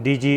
DG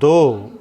2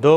2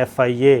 FIA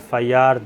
FIR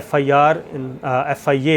FIA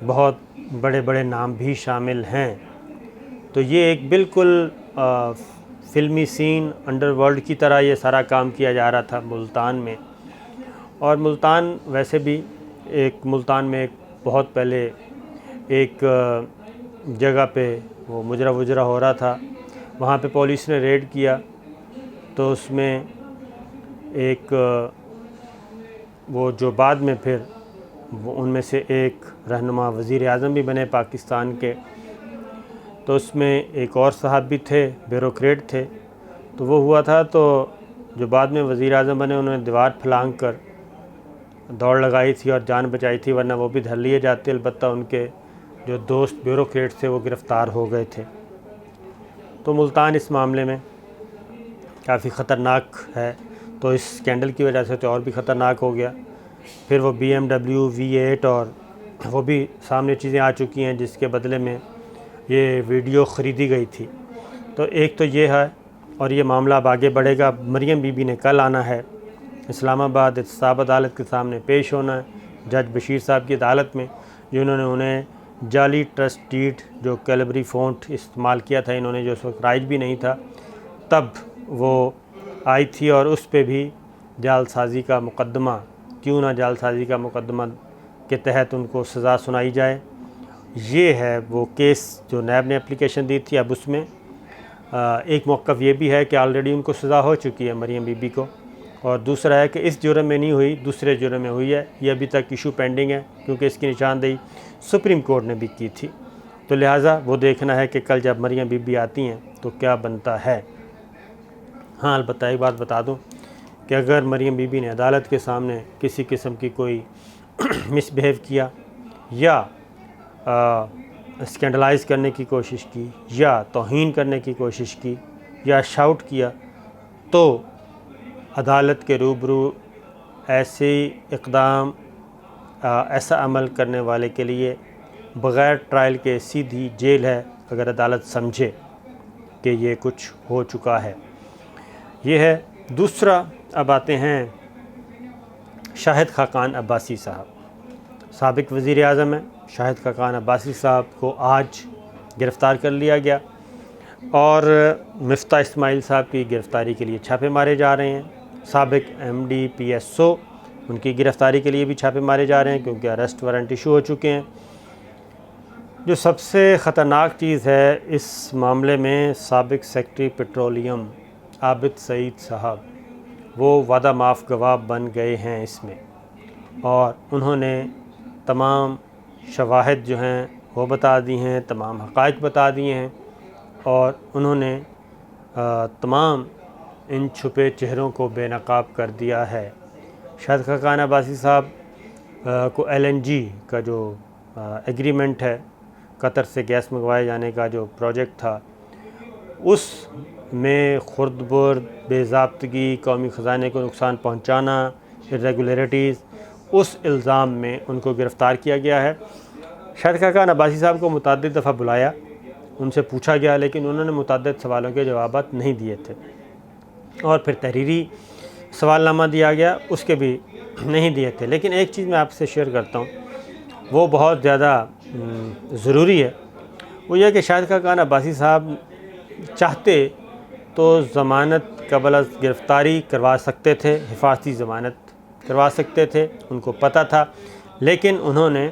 بہت بڑے بڑے نام بھی شامل ہیں۔ تو یہ ایک بالکل فلمی سین انڈر ورلڈ کی طرح یہ سارا کام کیا جا رہا تھا ملتان میں۔ اور ملتان ویسے بھی ملتان میں ایک بہت پہلے ایک جگہ پہ وہ مجرا ہو رہا تھا، وہاں پہ پولیس نے ریڈ کیا تو اس میں ایک وہ جو بعد میں پھر ان میں سے ایک رہنما وزیر اعظم بھی بنے پاکستان کے، تو اس میں ایک اور صاحب بھی تھے، بیوروکریٹ تھے۔ تو وہ ہوا تھا تو جو بعد میں وزیر اعظم بنے انہوں نے دیوار پھلانگ کر دوڑ لگائی تھی اور جان بچائی تھی، ورنہ وہ بھی دھر لیے جاتے، البتہ ان کے جو دوست بیوروکریٹ تھے وہ گرفتار ہو گئے تھے۔ تو ملتان اس معاملے میں کافی خطرناک ہے، تو اس اسکینڈل کی وجہ سے تو اور بھی خطرناک ہو گیا۔ پھر وہ BMW V8 اور وہ بھی سامنے چیزیں آ چکی ہیں جس کے بدلے میں یہ ویڈیو خریدی گئی تھی۔ تو ایک تو یہ ہے، اور یہ معاملہ اب آگے بڑھے گا۔ مریم بی بی نے کل آنا ہے اسلام آباد احتساب عدالت کے سامنے پیش ہونا ہے جج بشیر صاحب کی عدالت میں، جنہوں نے انہیں جعلی ٹرسٹ ڈیڈ جو کیلبری فونٹ استعمال کیا تھا، انہوں نے جو اس وقت رائج بھی نہیں تھا تب وہ آئی تھی، اور اس پہ بھی جعل سازی کا مقدمہ، کیوں نہ جعل سازی کا مقدمہ کے تحت ان کو سزا سنائی جائے۔ یہ ہے وہ کیس جو نیب نے اپلیکیشن دی تھی۔ اب اس میں ایک موقف یہ بھی ہے کہ آلریڈی ان کو سزا ہو چکی ہے مریم بی بی کو، اور دوسرا ہے کہ اس جرم میں نہیں ہوئی، دوسرے جرم میں ہوئی ہے۔ یہ ابھی تک ایشو پینڈنگ ہے کیونکہ اس کی نشاندہی سپریم کورٹ نے بھی کی تھی، تو لہٰذا وہ دیکھنا ہے کہ کل جب مریم بی بی آتی ہیں تو کیا بنتا ہے۔ ہاں البتہ ایک بات بتا دوں کہ اگر مریم بی بی نے عدالت کے سامنے کسی قسم کی کوئی مس بیہیو کیا یا اسکینڈلائز کرنے کی کوشش کی یا توہین کرنے کی کوشش کی یا شاؤٹ کیا، تو عدالت کے روبرو ایسے اقدام ایسا عمل کرنے والے کے لیے بغیر ٹرائل کے سیدھی جیل ہے، اگر عدالت سمجھے کہ یہ کچھ ہو چکا ہے۔ یہ ہے۔ دوسرا اب آتے ہیں شاہد خاقان عباسی صاحب، سابق وزیر اعظم ہیں۔ شاہد خاقان عباسی صاحب کو آج گرفتار کر لیا گیا، اور مفتاح اسماعیل صاحب کی گرفتاری کے لیے چھاپے مارے جا رہے ہیں۔ سابق MD PSO ان کی گرفتاری کے لیے بھی چھاپے مارے جا رہے ہیں کیونکہ اریسٹ وارنٹ ایشو ہو چکے ہیں۔ جو سب سے خطرناک چیز ہے اس معاملے میں، سابق سیکرٹری پیٹرولیم عابد سعید صاحب وہ وعدہ معاف گواہ بن گئے ہیں اس میں، اور انہوں نے تمام شواہد جو ہیں وہ بتا دی ہیں، تمام حقائق بتا دیے ہیں، اور انہوں نے تمام ان چھپے چہروں کو بے نقاب کر دیا ہے۔ شاہد خاقان عباسی صاحب کو LNG کا جو ایگریمنٹ ہے، قطر سے گیس منگوائے جانے کا جو پروجیکٹ تھا، اس میں خرد برد، بے ضابطگی، قومی خزانے کو نقصان پہنچانا، irregularities، اس الزام میں ان کو گرفتار کیا گیا ہے۔ شاہد خاقان عباسی صاحب کو متعدد دفعہ بلایا، ان سے پوچھا گیا، لیکن انہوں نے متعدد سوالوں کے جوابات نہیں دیے تھے، اور پھر تحریری سوال نامہ دیا گیا، اس کے بھی نہیں دیے تھے۔ لیکن ایک چیز میں آپ سے شیئر کرتا ہوں، وہ بہت زیادہ ضروری ہے، وہ یہ کہ شاہد خاقان عباسی صاحب چاہتے تو ضمانت قبل از گرفتاری کروا سکتے تھے، حفاظتی ضمانت کروا سکتے تھے، ان کو پتہ تھا، لیکن انہوں نے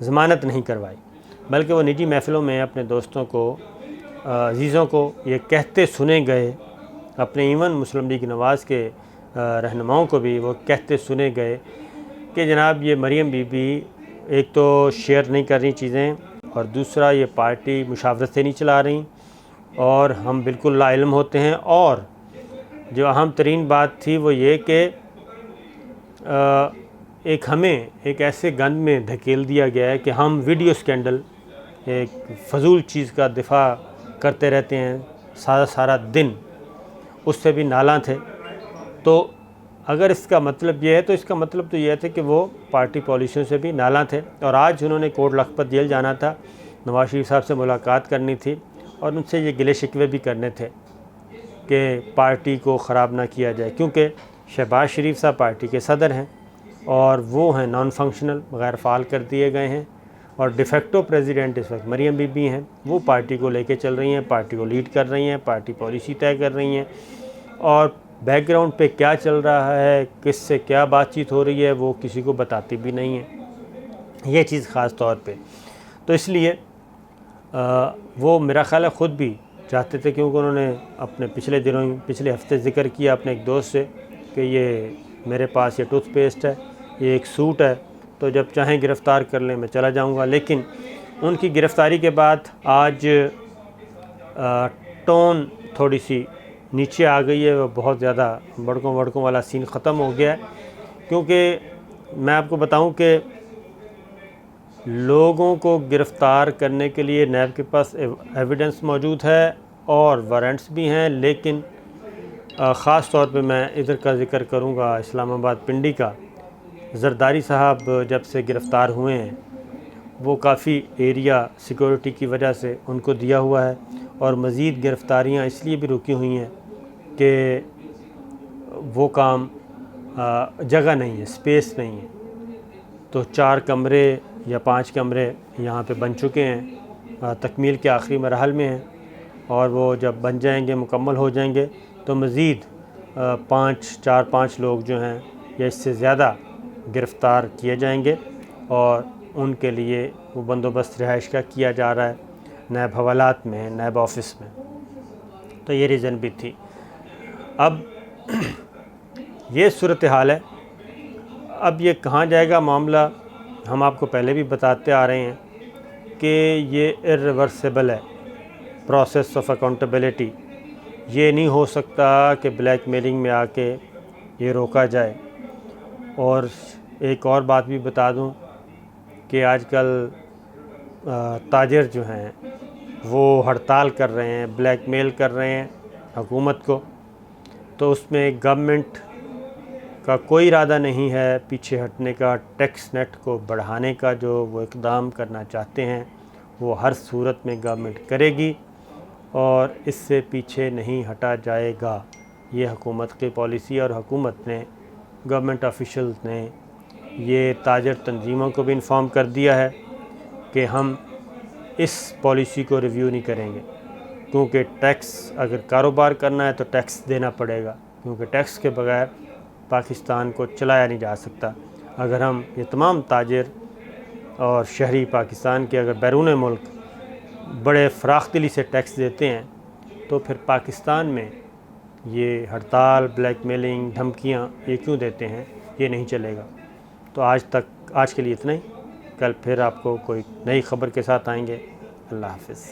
ضمانت نہیں کروائی، بلکہ وہ نجی محفلوں میں اپنے دوستوں کو، عزیزوں کو یہ کہتے سنے گئے، اپنے ایون مسلم لیگ نواز کے رہنماؤں کو بھی وہ کہتے سنے گئے کہ جناب یہ مریم بی بی ایک تو شیئر نہیں کر رہی چیزیں، اور دوسرا یہ پارٹی مشاورت سے نہیں چلا رہی، اور ہم بالکل لا علم ہوتے ہیں۔ اور جو اہم ترین بات تھی وہ یہ کہ ہمیں ایک ایسے گند میں دھکیل دیا گیا ہے کہ ہم ویڈیو اسکینڈل، ایک فضول چیز کا دفاع کرتے رہتے ہیں سارا دن، اس سے بھی نالاں تھے۔ تو اگر اس کا مطلب یہ ہے تو اس کا مطلب تو یہ تھا کہ وہ پارٹی پالیسیوں سے بھی نالاں تھے، اور آج انہوں نے کوٹ لکھپت جیل جانا تھا، نواز شریف صاحب سے ملاقات کرنی تھی، اور ان سے یہ گلے شکوے بھی کرنے تھے کہ پارٹی کو خراب نہ کیا جائے، کیونکہ شہباز شریف صاحب پارٹی کے صدر ہیں اور وہ ہیں نان فنکشنل، غیر فعال کر دیے گئے ہیں، اور ڈیفیکٹو پریزیڈنٹ اس وقت مریم بی بی ہیں، وہ پارٹی کو لے کے چل رہی ہیں، پارٹی کو لیڈ کر رہی ہیں، پارٹی پالیسی طے کر رہی ہیں، اور بیک گراؤنڈ پہ کیا چل رہا ہے، کس سے کیا بات چیت ہو رہی ہے، وہ کسی کو بتاتی بھی نہیں ہیں، یہ چیز خاص طور پہ۔ تو اس لیے وہ میرا خیال ہے خود بھی چاہتے تھے، کیونکہ انہوں نے اپنے پچھلے ہفتے ذکر کیا اپنے ایک دوست سے کہ یہ میرے پاس یہ ٹوتھ پیسٹ ہے، یہ ایک سوٹ ہے، تو جب چاہیں گرفتار کر لیں، میں چلا جاؤں گا۔ لیکن ان کی گرفتاری کے بعد آج ٹون تھوڑی سی نیچے آ گئی ہے، وہ بہت زیادہ بڑکوں والا سین ختم ہو گیا ہے، کیونکہ میں آپ کو بتاؤں کہ لوگوں کو گرفتار کرنے کے لیے نیب کے پاس ایویڈنس موجود ہے اور وارنٹس بھی ہیں، لیکن خاص طور پہ میں ادھر کا ذکر کروں گا اسلام آباد پنڈی کا۔ زرداری صاحب جب سے گرفتار ہوئے ہیں، وہ کافی ایریا سیکورٹی کی وجہ سے ان کو دیا ہوا ہے، اور مزید گرفتاریاں اس لیے بھی رکی ہوئی ہیں کہ وہ کام جگہ نہیں ہے، سپیس نہیں ہے، تو 4 کمرے یا 5 کمرے یہاں پہ بن چکے ہیں، تکمیل کے آخری مراحل میں ہیں، اور وہ جب بن جائیں گے، مکمل ہو جائیں گے، تو مزید 4-5 لوگ جو ہیں یا اس سے زیادہ گرفتار کیے جائیں گے، اور ان کے لیے وہ بندوبست رہائش کا کیا جا رہا ہے نیب حوالات میں، نیب آفس میں۔ تو یہ ریزن بھی تھی۔ اب یہ صورتحال ہے، اب یہ کہاں جائے گا معاملہ، ہم آپ کو پہلے بھی بتاتے آ رہے ہیں کہ یہ irreversible ہے پروسیس آف اکاؤنٹیبلٹی۔ یہ نہیں ہو سکتا کہ بلیک میلنگ میں آ کے یہ روکا جائے۔ اور ایک اور بات بھی بتا دوں کہ آج کل تاجر جو ہیں وہ ہڑتال کر رہے ہیں، بلیک میل کر رہے ہیں حکومت کو، تو اس میں گورنمنٹ کا کوئی ارادہ نہیں ہے پیچھے ہٹنے کا۔ ٹیکس نیٹ کو بڑھانے کا جو وہ اقدام کرنا چاہتے ہیں، وہ ہر صورت میں گورنمنٹ کرے گی، اور اس سے پیچھے نہیں ہٹا جائے گا۔ یہ حکومت کی پالیسی، اور حکومت نے، گورنمنٹ آفیشلز نے یہ تاجر تنظیموں کو بھی انفارم کر دیا ہے کہ ہم اس پالیسی کو ریویو نہیں کریں گے، کیونکہ ٹیکس اگر کاروبار کرنا ہے تو ٹیکس دینا پڑے گا، کیونکہ ٹیکس کے بغیر پاکستان کو چلایا نہیں جا سکتا۔ اگر ہم یہ تمام تاجر اور شہری پاکستان کے اگر بیرون ملک بڑے فراخ دلی سے ٹیکس دیتے ہیں، تو پھر پاکستان میں یہ ہڑتال، بلیک میلنگ، دھمکیاں یہ کیوں دیتے ہیں؟ یہ نہیں چلے گا۔ تو آج کے لیے اتنا ہی، کل پھر آپ کو کوئی نئی خبر کے ساتھ آئیں گے۔ اللہ حافظ۔